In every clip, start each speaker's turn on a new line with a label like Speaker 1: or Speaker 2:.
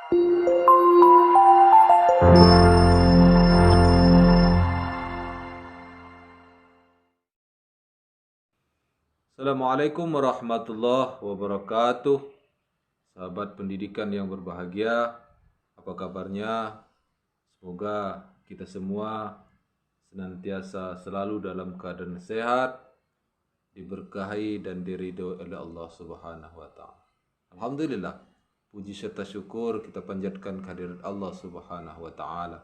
Speaker 1: Assalamualaikum warahmatullahi wabarakatuh. Sahabat pendidikan yang berbahagia, apa kabarnya? Semoga kita semua senantiasa selalu dalam keadaan sehat, diberkahi dan diridhoi oleh Allah Subhanahu wa taala. Alhamdulillah, puji serta syukur kita panjatkan kehadirat Allah Subhanahu wa taala.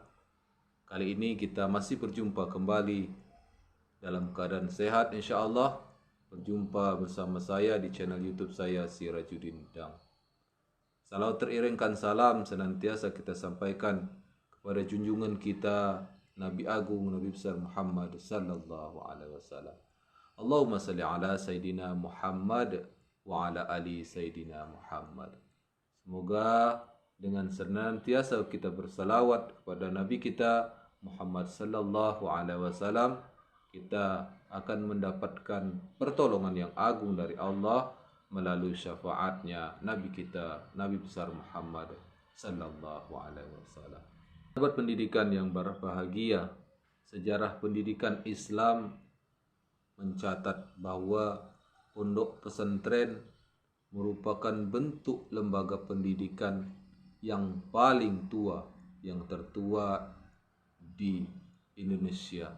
Speaker 1: Kali ini kita masih berjumpa kembali dalam keadaan sehat insyaallah, berjumpa bersama saya di channel YouTube saya Sirajuddin Dang. Salawat teriringkan salam senantiasa kita sampaikan kepada junjungan kita Nabi Agung Nabi besar Muhammad sallallahu alaihi wasallam. Allahumma salli ala sayidina Muhammad wa ala ali sayidina Muhammad. Semoga dengan senantiasa kita bersalawat kepada Nabi kita Muhammad sallallahu alaihi wasallam, kita akan mendapatkan pertolongan yang agung dari Allah melalui syafaatnya Nabi kita, Nabi besar Muhammad sallallahu alaihi wasallam. Sahabat pendidikan yang berbahagia, sejarah pendidikan Islam mencatat bahwa pondok pesantren merupakan bentuk lembaga pendidikan yang paling tua, yang tertua di Indonesia.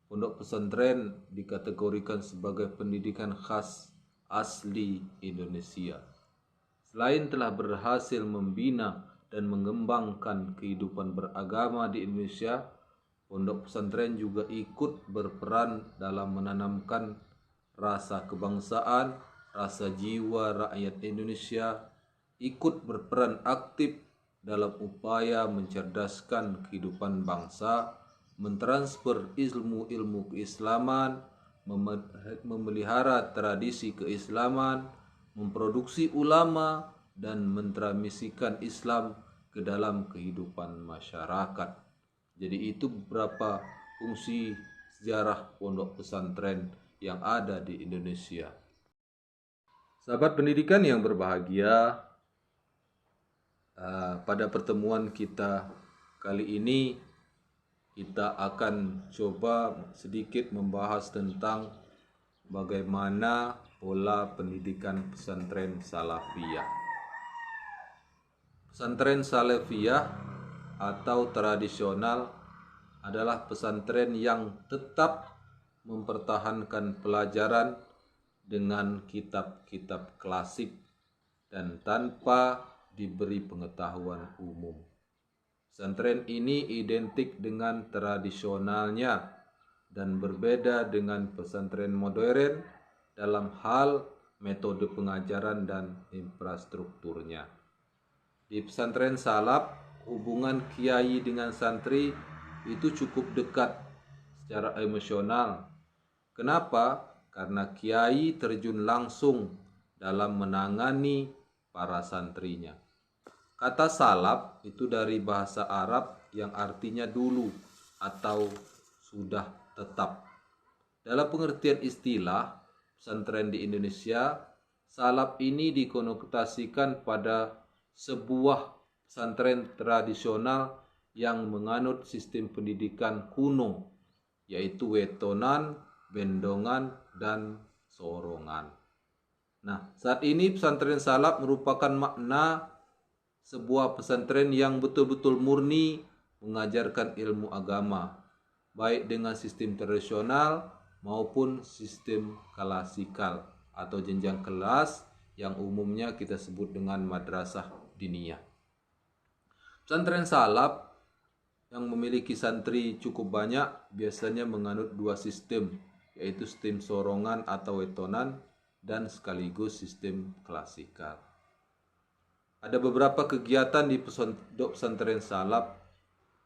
Speaker 1: Pondok pesantren dikategorikan sebagai pendidikan khas asli Indonesia. Selain telah berhasil membina dan mengembangkan kehidupan beragama di Indonesia, pondok pesantren juga ikut berperan dalam menanamkan rasa kebangsaan, rasa jiwa rakyat Indonesia, ikut berperan aktif dalam upaya mencerdaskan kehidupan bangsa, mentransfer ilmu-ilmu keislaman, memelihara tradisi keislaman, memproduksi ulama, dan mentransmisikan Islam ke dalam kehidupan masyarakat. Jadi itu beberapa fungsi sejarah pondok pesantren yang ada di Indonesia. Sahabat pendidikan yang berbahagia, pada pertemuan kita kali ini kita akan coba sedikit membahas tentang bagaimana pola pendidikan pesantren salafiyah. Pesantren salafiyah atau tradisional adalah pesantren yang tetap mempertahankan pelajaran dengan kitab-kitab klasik dan tanpa diberi pengetahuan umum. Pesantren ini identik dengan tradisionalnya dan berbeda dengan pesantren modern dalam hal metode pengajaran dan infrastrukturnya. Di pesantren salaf, hubungan kiai dengan santri itu cukup dekat secara emosional. Kenapa? Karena kiai terjun langsung dalam menangani para santrinya. Kata salaf itu dari bahasa Arab yang artinya dulu atau sudah tetap. Dalam pengertian istilah pesantren di Indonesia, salaf ini dikonotasikan pada sebuah pesantren tradisional yang menganut sistem pendidikan kuno, yaitu wetonan, bendongan, dan sorongan. Nah, saat ini pesantren salaf merupakan makna sebuah pesantren yang betul-betul murni mengajarkan ilmu agama, baik dengan sistem tradisional maupun sistem klasikal atau jenjang kelas yang umumnya kita sebut dengan madrasah diniyah. Pesantren salaf yang memiliki santri cukup banyak biasanya menganut dua sistem, yaitu sistem sorongan atau wetonan dan sekaligus sistem klasikal. Ada beberapa kegiatan di pondok pesantren salaf,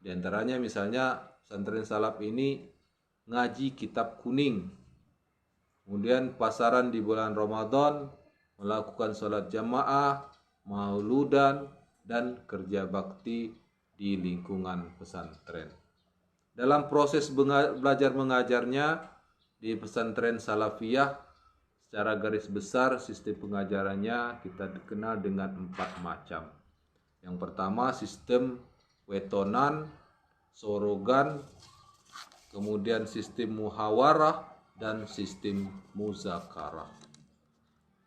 Speaker 1: di antaranya misalnya pesantren salaf ini ngaji kitab kuning, kemudian pasaran di bulan Ramadan, melakukan sholat jamaah, mauludan, dan kerja bakti di lingkungan pesantren. Dalam proses belajar mengajarnya di pesantren salafiyah, secara garis besar sistem pengajarannya kita kenal dengan 4 macam. Yang pertama sistem wetonan, sorogan, kemudian sistem muhawarah, dan sistem muzakarah.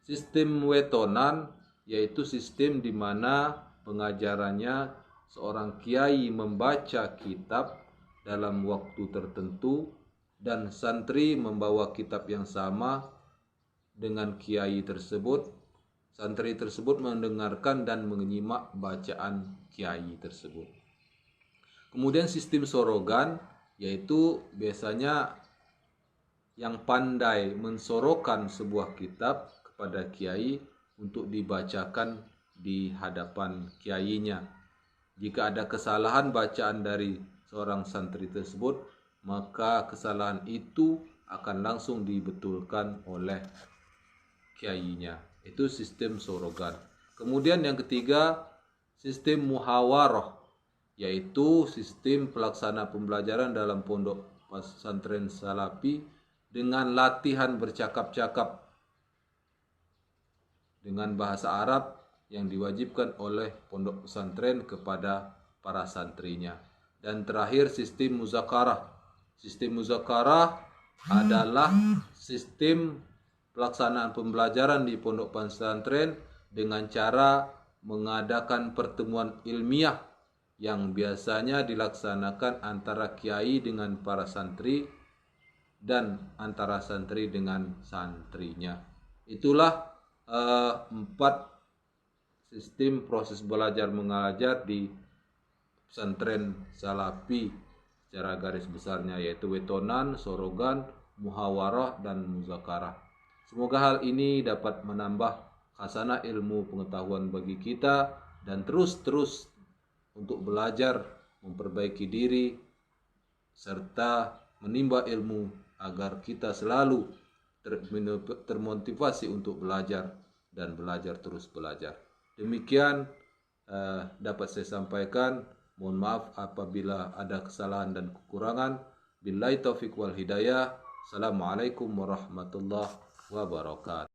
Speaker 1: Sistem wetonan yaitu sistem di mana pengajarannya seorang kiai membaca kitab dalam waktu tertentu dan santri membawa kitab yang sama dengan kiai tersebut. Santri tersebut mendengarkan dan menyimak bacaan kiai tersebut. Kemudian sistem sorogan yaitu biasanya yang pandai mensorokan sebuah kitab kepada kiai untuk dibacakan di hadapan kiainya. Jika ada kesalahan bacaan dari seorang santri tersebut, maka kesalahan itu akan langsung dibetulkan oleh kiainya. Itu sistem sorogan. Kemudian yang ketiga, sistem muhawarah, yaitu sistem pelaksana pembelajaran dalam pondok pesantren salafi dengan latihan bercakap-cakap dengan bahasa Arab yang diwajibkan oleh pondok pesantren kepada para santrinya. Dan terakhir sistem muzakarah. Sistem muzakarah adalah sistem pelaksanaan pembelajaran di pondok pesantren dengan cara mengadakan pertemuan ilmiah yang biasanya dilaksanakan antara kiai dengan para santri dan antara santri dengan santrinya. Itulah 4 sistem proses belajar mengajar di pesantren salafi secara garis besarnya, yaitu wetonan, sorogan, muhawarah, dan muzakarah. Semoga hal ini dapat menambah khasanah ilmu pengetahuan bagi kita dan terus untuk belajar, memperbaiki diri, serta menimba ilmu agar kita selalu termotivasi untuk belajar dan terus belajar. Demikian dapat saya sampaikan. Mohon maaf apabila ada kesalahan dan kekurangan. Billahi taufiq wal hidayah. Assalamualaikum warahmatullahi wabarakatuh.